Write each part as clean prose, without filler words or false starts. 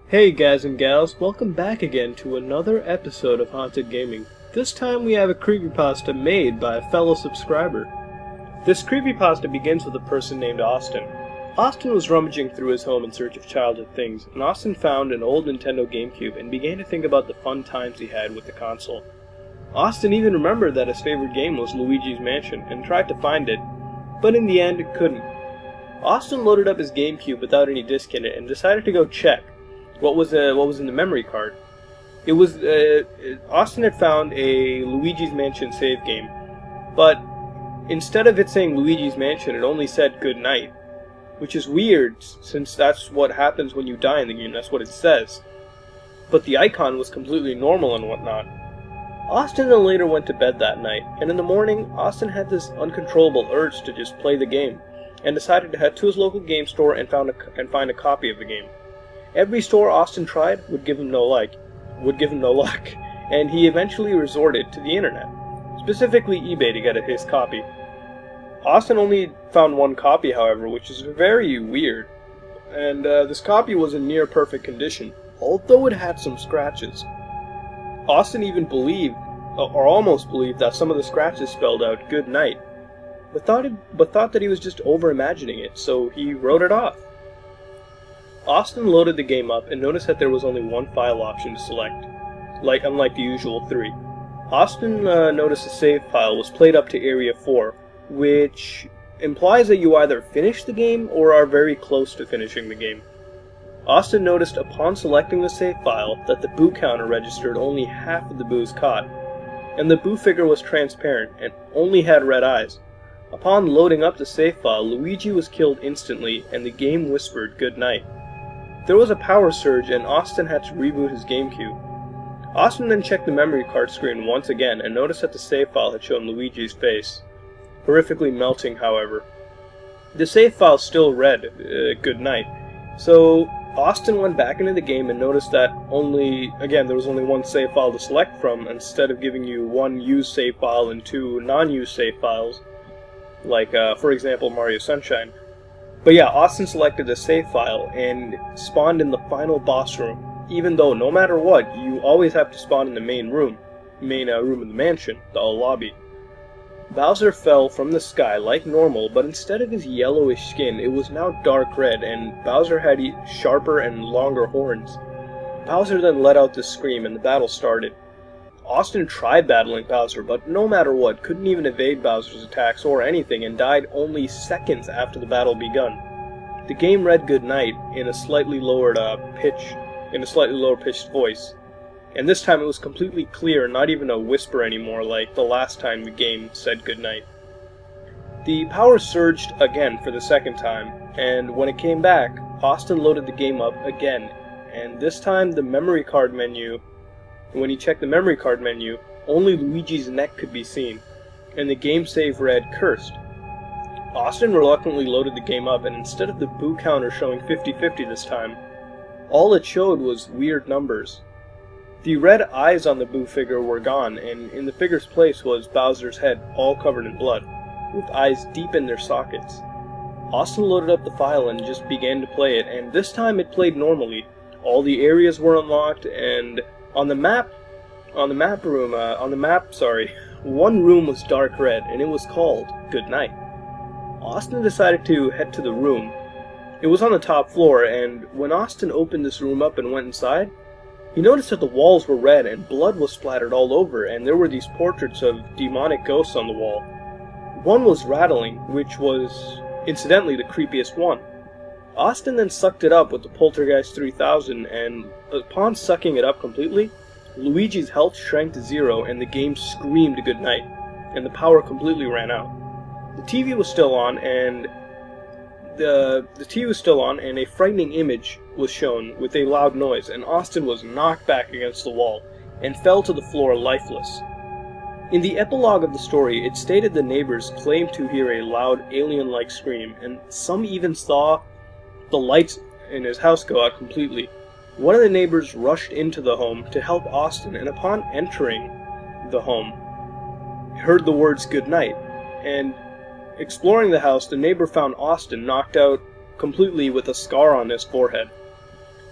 Hey guys and gals, welcome back again to another episode of Haunted Gaming. This time we have a creepypasta made by a fellow subscriber. This creepypasta begins with a person named Austin. Austin was rummaging through his home in search of childhood things, and Austin found an old Nintendo GameCube and began to think about the fun times he had with the console. Austin even remembered that his favorite game was Luigi's Mansion and tried to find it, but in the end couldn't. Austin loaded up his GameCube without any disc in it and decided to go check what was in the memory card. It was Austin had found a Luigi's Mansion save game, but instead of it saying Luigi's Mansion, it only said good night, which is weird since that's what happens when you die in the game. That's what it says. But the icon was completely normal and whatnot. Austin then later went to bed that night, and in the morning, Austin had this uncontrollable urge to just play the game, and decided to head to his local game store and find a copy of the game. Every store Austin tried would give him no luck, and he eventually resorted to the internet, specifically eBay, to get his copy. Austin only found one copy, however, which is very weird, and this copy was in near perfect condition, although it had some scratches. Austin even believed, or almost believed, that some of the scratches spelled out good night, but thought that he was just over-imagining it, so he wrote it off. Austin loaded the game up and noticed that there was only one file option to select, unlike the usual three. Austin noticed the save file was played up to Area 4, which implies that you either finish the game or are very close to finishing the game. Austin noticed upon selecting the save file that the boo counter registered only half of the boos caught, and the boo figure was transparent and only had red eyes. Upon loading up the save file, Luigi was killed instantly and the game whispered good night. There was a power surge and Austin had to reboot his GameCube. Austin then checked the memory card screen once again and noticed that the save file had shown Luigi's face, horrifically melting, however. The save file still read good night, so Austin went back into the game and noticed that there was only one save file to select from, instead of giving you one used save file and two non-used save files, like for example Mario Sunshine. But yeah, Austin selected the save file and spawned in the final boss room, even though no matter what, you always have to spawn in the main room of the mansion, the lobby. Bowser fell from the sky like normal, but instead of his yellowish skin, it was now dark red, and Bowser had sharper and longer horns. Bowser then let out this scream and the battle started. Austin tried battling Bowser, but no matter what, couldn't even evade Bowser's attacks or anything, and died only seconds after the battle begun. The game read good night in a slightly lower pitched voice, and this time it was completely clear, not even a whisper anymore like the last time the game said good night. The power surged again for the second time, and when it came back, Austin loaded the game up again, and this time when he checked the memory card menu, only Luigi's neck could be seen, and the game save read cursed. Austin reluctantly loaded the game up, and instead of the boo counter showing 50-50 this time, all it showed was weird numbers. The red eyes on the boo figure were gone, and in the figure's place was Bowser's head, all covered in blood, with eyes deep in their sockets. Austin loaded up the file and just began to play it, and this time it played normally. All the areas were unlocked, and one room was dark red, and it was called Good Night. Austin decided to head to the room. It was on the top floor, and when Austin opened this room up and went inside, he noticed that the walls were red and blood was splattered all over, and there were these portraits of demonic ghosts on the wall. One was rattling, which was, incidentally, the creepiest one. Austin then sucked it up with the Poltergeist 3000, and upon sucking it up completely, Luigi's health shrank to 0 and the game screamed good night, and the power completely ran out. The TV was still on, and a frightening image was shown with a loud noise, and Austin was knocked back against the wall and fell to the floor lifeless. In the epilogue of the story, it stated the neighbors claimed to hear a loud alien-like scream, and some even saw the lights in his house go out completely. One of the neighbors rushed into the home to help Austin, and upon entering the home, heard the words good night, and exploring the house, the neighbor found Austin knocked out completely with a scar on his forehead.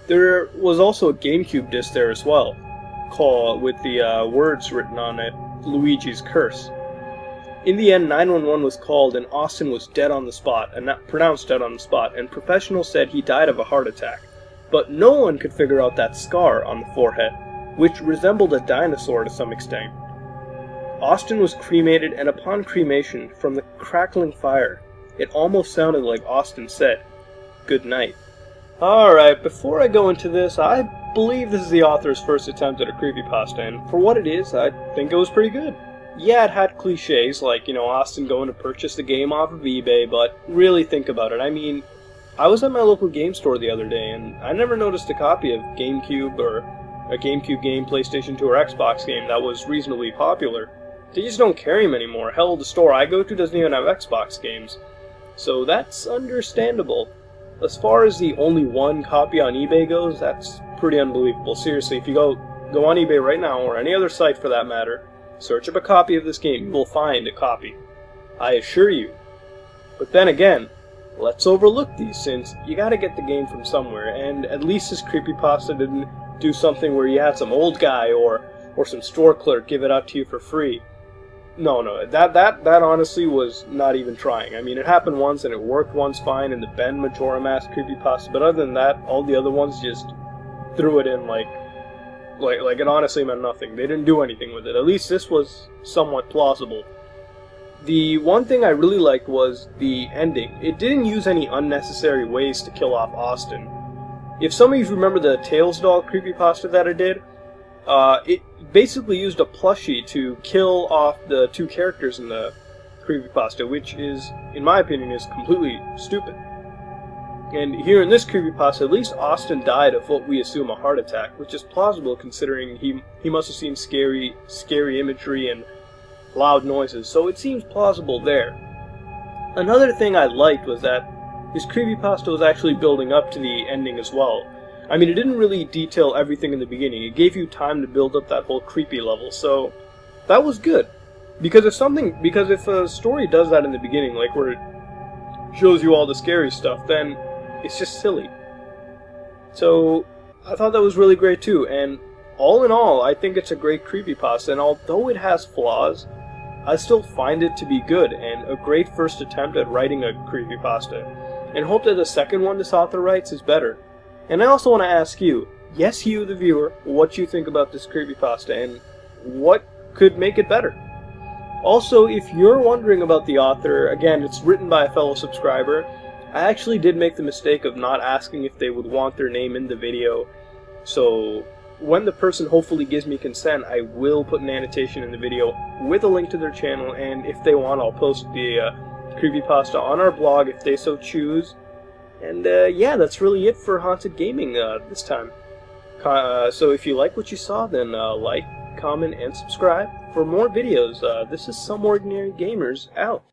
There was also a GameCube disc there as well, with the words written on it, Luigi's Curse. In the end, 911 was called and Austin was dead on the spot, and not pronounced dead on the spot, and professionals said he died of a heart attack. But no one could figure out that scar on the forehead, which resembled a dinosaur to some extent. Austin was cremated, and upon cremation, from the crackling fire, it almost sounded like Austin said, "Good night." Alright, before I go into this, I believe this is the author's first attempt at a creepypasta, and for what it is, I think it was pretty good. Yeah, it had cliches, like, Austin going to purchase the game off of eBay, but really think about it. I mean, I was at my local game store the other day, and I never noticed a copy of GameCube or a GameCube game, PlayStation 2, or Xbox game that was reasonably popular. They just don't carry them anymore. Hell, the store I go to doesn't even have Xbox games. So that's understandable. As far as the only one copy on eBay goes, that's pretty unbelievable. Seriously, if you go on eBay right now, or any other site for that matter, search up a copy of this game, you will find a copy. I assure you. But then again, let's overlook these, since you gotta get the game from somewhere, and at least this creepypasta didn't do something where you had some old guy or some store clerk give it out to you for free. No, that honestly was not even trying. I mean, it happened once and it worked once fine in the Ben Majora's creepypasta, but other than that, all the other ones just threw it in like it honestly meant nothing. They didn't do anything with it. At least this was somewhat plausible. The one thing I really liked was the ending. It didn't use any unnecessary ways to kill off Austin. If some of you remember the Tails doll creepypasta that I did, it basically used a plushie to kill off the two characters in the creepypasta, which is, in my opinion, is completely stupid. And here in this creepypasta, at least Austin died of what we assume a heart attack, which is plausible considering he must have seen scary imagery and loud noises, so it seems plausible there. Another thing I liked was that this creepypasta was actually building up to the ending as well. I mean, it didn't really detail everything in the beginning. It gave you time to build up that whole creepy level, so that was good. Because if a story does that in the beginning, like where it shows you all the scary stuff, then it's just silly. So I thought that was really great too, and all in all, I think it's a great creepypasta, and although it has flaws, I still find it to be good, and a great first attempt at writing a creepypasta, and hope that the second one this author writes is better. And I also want to ask you, yes, you the viewer, what you think about this creepypasta, and what could make it better. Also, if you're wondering about the author, again, it's written by a fellow subscriber. I actually did make the mistake of not asking if they would want their name in the video, so when the person hopefully gives me consent, I will put an annotation in the video with a link to their channel, and if they want, I'll post the creepypasta on our blog if they so choose. And yeah, that's really it for Haunted Gaming this time. So if you like what you saw, then like, comment, and subscribe for more videos. This is Some Ordinary Gamers, out.